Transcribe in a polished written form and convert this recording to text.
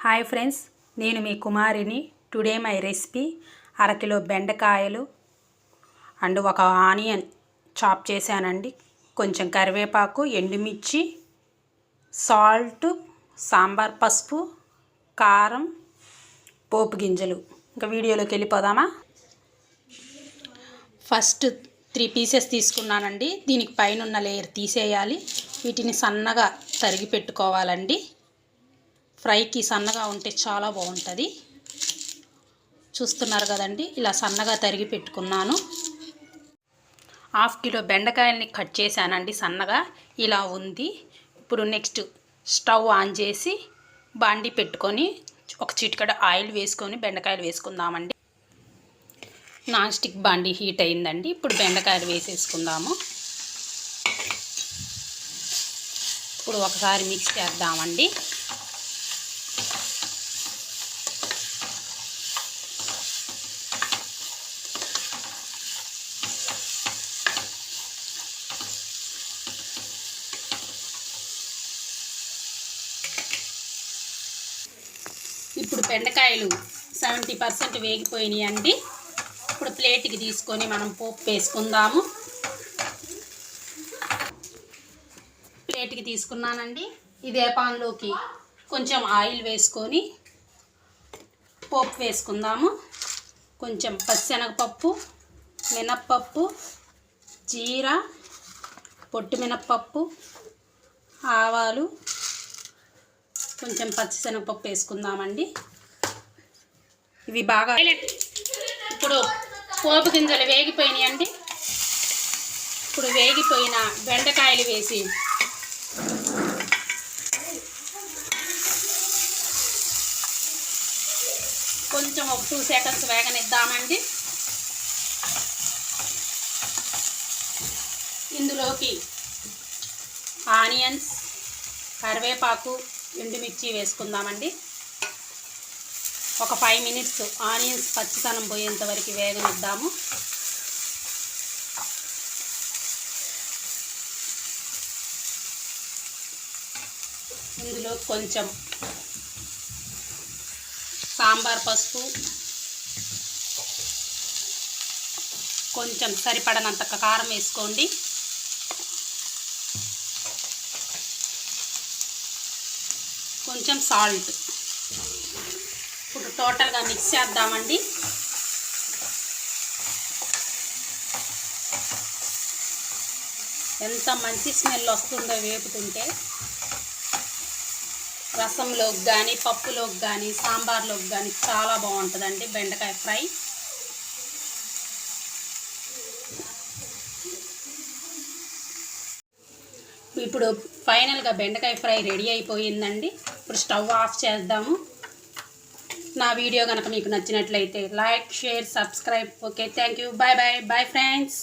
Hi friends, నేను మీ కుమారిని. Today my recipe అరకిలో బెండకాయలు అండ్ ఒక ఆనియన్ చాప్ చేశానండి. కొంచెం కరివేపాకు, ఎండుమిర్చి, సాల్ట్, సాంబార్ పసుపు, కారం, పోపు గింజలు. ఇంకా వీడియోలోకి వెళ్ళిపోదామా? ఫస్ట్ 3 పీసెస్ తీసుకున్నానండి. దీనికి పైన ఉన్న లేయర్ తీసేయాలి. వీటిని సన్నగా తరిగి పెట్టుకోవాలండి. ఫ్రైకి సన్నగా ఉంటే చాలా బాగుంటుంది. చూస్తున్నారు కదండి, ఇలా సన్నగా తరిగి పెట్టుకున్నాను. 1/2 కిలో బెండకాయల్ని కట్ చేశానండి సన్నగా. ఇలా ఉంది. ఇప్పుడు నెక్స్ట్ స్టవ్ ఆన్ చేసి బాండి పెట్టుకొని ఒక చిటికెడ ఆయిల్ వేసుకొని బెండకాయలు వేసుకుందామండి. నాన్ స్టిక్ బాండి హీట్ అయిందండి. ఇప్పుడు బెండకాయలు వేసేసుకుందాము. ఇప్పుడు ఒకసారి మిక్స్ చేద్దామండి. ఇప్పుడు బెండకాయలు 70% వేగిపోయినాయి అండి. ఇప్పుడు ప్లేట్కి తీసుకొని మనం పోపు వేసుకుందాము. ప్లేట్కి తీసుకున్నానండి. ఇదే పాన్లోకి కొంచెం ఆయిల్ వేసుకొని పోపు వేసుకుందాము. కొంచెం పచ్చిశనగపప్పు, మినప్పప్పు, జీరా, పొట్టు మినప్పప్పు, ఆవాలు, కొంచెం పచ్చిశనగపప్పు వేసుకుందామండి. ఇవి బాగా ఇప్పుడు పోపు గింజలు వేగిపోయినాయి అండి. ఇప్పుడు వేగిపోయిన బెండకాయలు వేసి కొంచెం ఒక 2 సెకండ్స్ వేగనిద్దామండి. ఇందులోకి ఆనియన్స్, కరివేపాకు, ఎండుమిర్చి వేసుకుందామండి. ఒక 5 మినిట్స్ ఆనియన్స్ పచ్చితనం పోయేంత వరకు వేగనిద్దాము. ఇందులో కొంచెం సాంబార్ పసుపు, కొంచెం సరిపడనంత కారం వేసుకోండి. కొంచెం సాల్ట్. ఇప్పుడు టోటల్గా మిక్స్ చేద్దామండి. ఎంత మంచి స్మెల్ వస్తుందో వేపుతుంటే. రసంలోకి కానీ, పప్పులోకి కానీ, సాంబార్లోకి కానీ చాలా బాగుంటుందండి బెండకాయ ఫ్రై. ఇప్పుడు ఫైనల్గా బెండకాయ ఫ్రై రెడీ అయిపోయిందండి. ఇప్పుడు స్టవ్ ఆఫ్ చేద్దాము. నా వీడియో కనుక మీకు నచ్చినట్లయితే like, share, subscribe. Okay, thank you. Bye bye. Bye friends.